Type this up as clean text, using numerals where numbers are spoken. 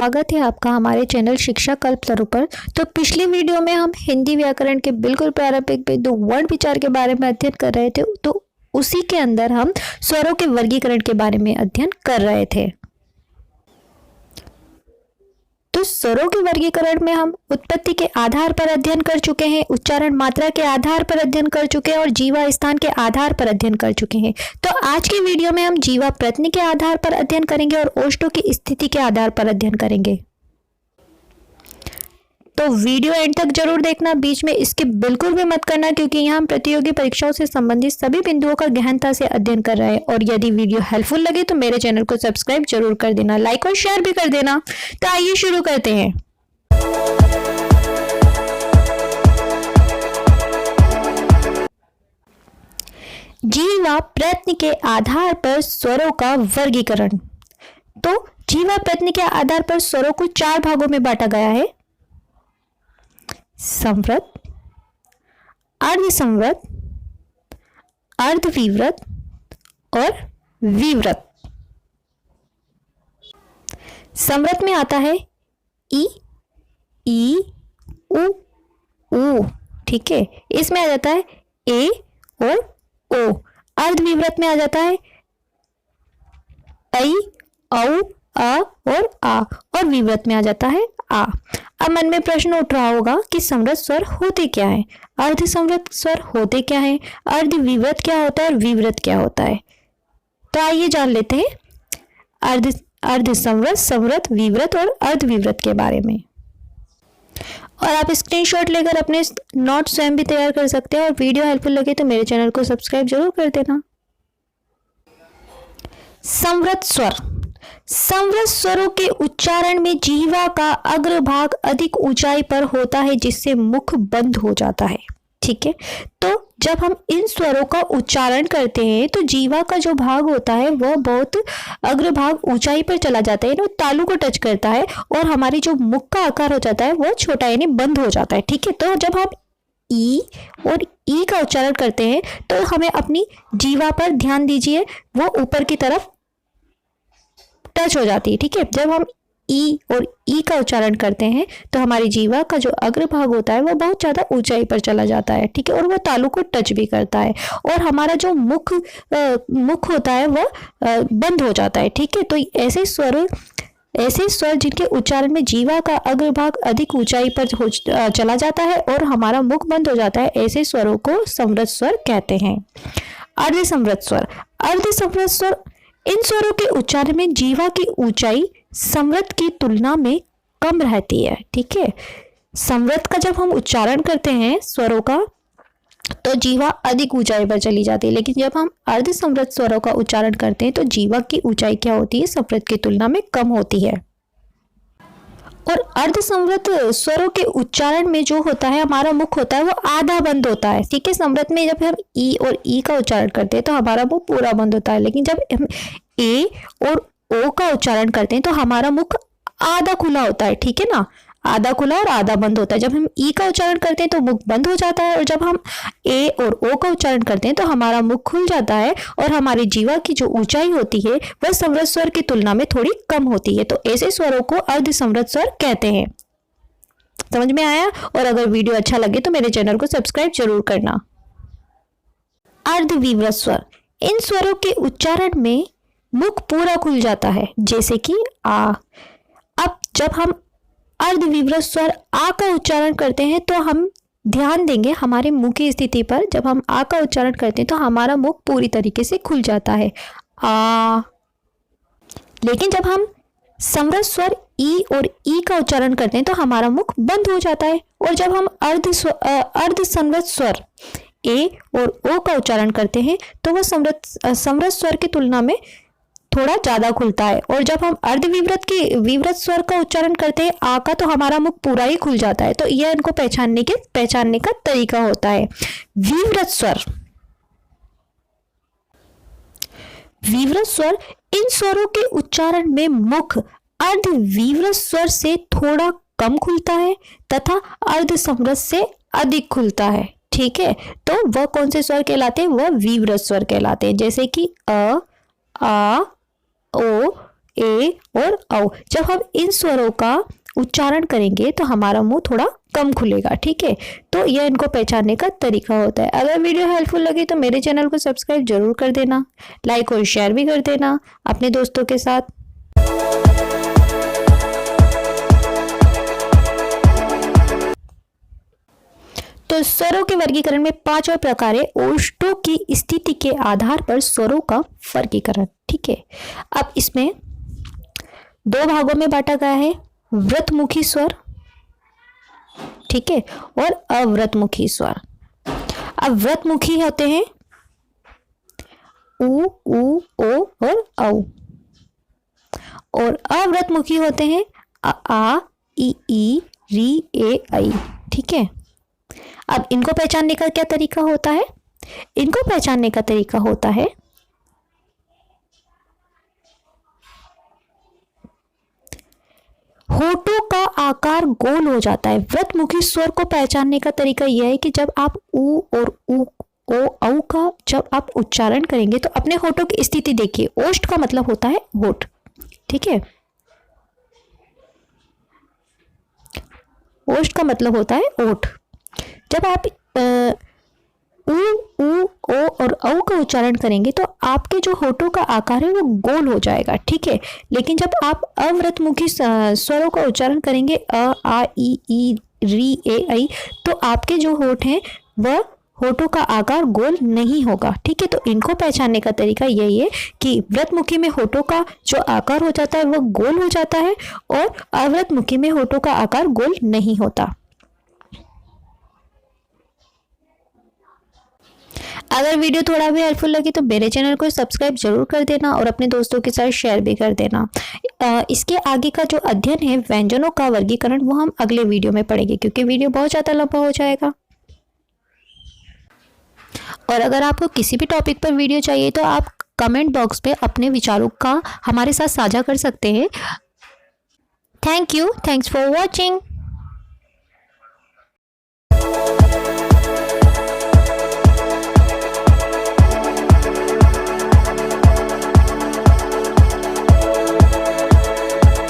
स्वागत है आपका हमारे चैनल शिक्षा कल्प तरु पर। तो पिछली वीडियो में हम हिंदी व्याकरण के बिल्कुल प्रारंभिक पे दो वर्ण विचार के बारे में अध्ययन कर रहे थे, तो उसी के अंदर हम स्वरों के वर्गीकरण के बारे में अध्ययन कर रहे थे। तो स्वरों के वर्गीकरण में हम उत्पत्ति के आधार पर अध्ययन कर चुके हैं, उच्चारण मात्रा के आधार पर अध्ययन कर चुके हैं और जीवा स्थान के आधार पर अध्ययन कर चुके हैं। तो आज की वीडियो में हम जीवा प्रत्यय के आधार पर अध्ययन करेंगे और ओष्ठों की स्थिति के आधार पर अध्ययन करेंगे। तो वीडियो एंड तक जरूर देखना, बीच में इसके बिल्कुल भी मत करना, क्योंकि यहाँ हम प्रतियोगी परीक्षाओं से संबंधित सभी बिंदुओं का गहनता से अध्ययन कर रहे हैं। और यदि वीडियो हेल्पफुल लगे तो मेरे चैनल को सब्सक्राइब जरूर कर देना, लाइक और शेयर भी कर देना। तो आइए शुरू करते हैं। जीवा प्रत्यय के आधार पर स्वरों का वर्गीकरण। तो जीवा प्रत्यय के आधार पर स्वरों को 4 भागों में बांटा गया है: संवृत, अर्धसंवृत, अर्धविवृत और विवृत। संवृत में आता है ई, उ, ऊ, ठीक है, इसमें आ जाता है ए और ओ। अर्धविवृत में आ जाता है ऐ, औ, अ और आ, और विवृत में आ जाता है आ। अब मन में प्रश्न उठ रहा होगा कि समृत स्वर होते क्या है, अर्धसंवृत स्वर होते क्या है, अर्धविवृत क्या होता है और विवृत क्या होता है। तो आइए जान लेते हैं अर्धसंवृत, संवृत, विवृत और अर्धविवृत के बारे में। और आप स्क्रीनशॉट लेकर अपने नोट स्वयं भी तैयार कर सकते हैं। और वीडियो हेल्पफुल लगे तो मेरे चैनल को सब्सक्राइब जरूर कर देना। संवृत स्वर। संवृत स्वरों के उच्चारण में जीवा का अग्रभाग अधिक ऊंचाई पर होता है, जिससे मुख बंद हो जाता है। ठीक है, तो जब हम इन स्वरों का उच्चारण करते हैं तो जीवा का जो भाग होता है वह बहुत अग्रभाग ऊंचाई पर चला जाता है, यानी तालू को टच करता है, और हमारी जो मुख का आकार हो जाता है वह छोटा यानी बंद हो जाता है। ठीक है, तो जब हम ई और ई का उच्चारण करते हैं तो हमें अपनी जीवा पर ध्यान दीजिए, वो ऊपर की तरफ टच हो जाती है। ठीक है, जब हम ई और ई का उच्चारण करते हैं तो हमारी जीवा का जो अग्रभाग होता है वो बहुत ज्यादा ऊंचाई पर चला जाता है। ठीक है, और वो तालू को टच भी करता है, और हमारा जो मुख होता है वह बंद हो जाता है। ठीक है, तो ऐसे स्वर जिनके उच्चारण में जीवा का अग्रभाग अधिक ऊंचाई पर चला जाता है और हमारा मुख बंद हो जाता है, ऐसे स्वरों को संवृत स्वर कहते हैं। अर्धसंवृत स्वर। अर्धसंवृत स्वर इन स्वरों के उच्चारण में जीवा की ऊंचाई संवृत की तुलना में कम रहती है। ठीक है, संवृत का जब हम उच्चारण करते हैं स्वरों का तो जीवा अधिक ऊंचाई पर चली जाती है, लेकिन जब हम अर्धसंवृत स्वरों का उच्चारण करते हैं तो जीवा की ऊंचाई क्या होती है, संवृत की तुलना में कम होती है। और अर्धसंवृत स्वरों के उच्चारण में जो होता है हमारा मुख होता है वो आधा बंद होता है। ठीक है, संवृत में जब हम ई और ई का उच्चारण करते हैं तो हमारा मुख पूरा बंद होता है, लेकिन जब हम ए और ओ का उच्चारण करते हैं तो हमारा मुख आधा खुला होता है। ठीक है ना, आधा खुला और आधा बंद होता है। जब हम ई का उच्चारण करते हैं तो मुख बंद हो जाता है, और जब हम ए और ओ का उच्चारण करते हैं तो हमारा मुख खुल जाता है, और हमारी जीवा की जो ऊंचाई होती है वह संवृत स्वर की तुलना में थोड़ी कम होती है। तो ऐसे स्वरों को अर्धसंवृत स्वर कहते हैं। समझ में आया? और अगर वीडियो अच्छा लगे तो मेरे चैनल को सब्सक्राइब जरूर करना। अर्धविवृत स्वर। इन स्वरों के उच्चारण में मुख पूरा खुल जाता है, जैसे कि आ। अब जब हम अर्धविवृत स्वर आ का उच्चारण करते हैं तो हम ध्यान देंगे हमारे मुंह की स्थिति पर। जब हम आ का उच्चारण करते हैं तो हमारा मुख पूरी तरीके से खुल जाता है, आ। लेकिन जब हम संवृत स्वर ई और ई का उच्चारण करते हैं तो हमारा मुख बंद हो जाता है। और जब हम अर्धसंवृत स्वर ए और ओ का उच्चारण करते हैं तो वह संवृत स्वर की तुलना में थोड़ा ज्यादा खुलता है। और जब हम विवृत स्वर का उच्चारण करते हैं आ का, तो हमारा मुख पूरा ही खुल जाता है। तो यह इनको पहचानने का तरीका होता है। विवृत स्वर। विवृत स्वर इन स्वरों के उच्चारण में मुख अर्धविवृत स्वर से थोड़ा कम खुलता है तथा अर्धसंवृत से अधिक खुलता है। ठीक है, तो वह कौन से स्वर कहलाते हैं? वह विवृत स्वर कहलाते हैं, जैसे कि अ, आ, ओ, ए और औ। जब हम इन स्वरों का उच्चारण करेंगे तो हमारा मुंह थोड़ा कम खुलेगा, ठीक है। तो यह इनको पहचानने का तरीका होता है। अगर वीडियो हेल्पफुल लगे तो मेरे चैनल को सब्सक्राइब जरूर कर देना, लाइक और शेयर भी कर देना अपने दोस्तों के साथ। तो स्वरों के वर्गीकरण में 5 प्रकार है। ओष्ठों की स्थिति के आधार पर स्वरों का वर्गीकरण, ठीक है। अब इसमें 2 भागों में बांटा गया है, व्रतमुखी स्वर, ठीक है, और अव्रतमुखी स्वर। अब व्रतमुखी होते हैं उ, ओ और औ, और अव्रतमुखी होते हैं आ, ई, री, ए, ऐ, ठीक है। अब इनको पहचानने का क्या तरीका होता है? इनको पहचानने का तरीका होता है होठों का आकार गोल हो जाता है। व्रतमुखी स्वर को पहचानने का तरीका यह है कि जब आप उ और उ, ओ, औ का जब आप उच्चारण करेंगे तो अपने होठों की स्थिति देखिए। ओष्ठ का मतलब होता है होठ, ठीक है। ओष्ठ का मतलब होता है ओठ। जब आप उ, ओ और औ का उच्चारण करेंगे तो आपके जो होठों का आकार है वो गोल हो जाएगा, ठीक है। लेकिन जब आप अव्रतमुखी स्वरों का उच्चारण करेंगे आ, ई, री, ए, ऐ, तो आपके जो होठ हैं वह होठों का आकार गोल नहीं होगा, ठीक है। तो इनको पहचानने का तरीका यही है कि व्रतमुखी में होठों का जो आकार हो जाता है वह गोल हो जाता है और अव्रतमुखी में होठों का आकार गोल नहीं होता। अगर वीडियो थोड़ा भी हेल्पफुल लगी तो मेरे चैनल को सब्सक्राइब जरूर कर देना और अपने दोस्तों के साथ शेयर भी कर देना। इसके आगे का जो अध्ययन है व्यंजनों का वर्गीकरण वो हम अगले वीडियो में पढ़ेंगे, क्योंकि वीडियो बहुत ज़्यादा लंबा हो जाएगा। और अगर आपको किसी भी टॉपिक पर वीडियो चाहिए तो आप कमेंट बॉक्स पे अपने विचारों का हमारे साथ साझा कर सकते हैं। Thank you, thanks for watching.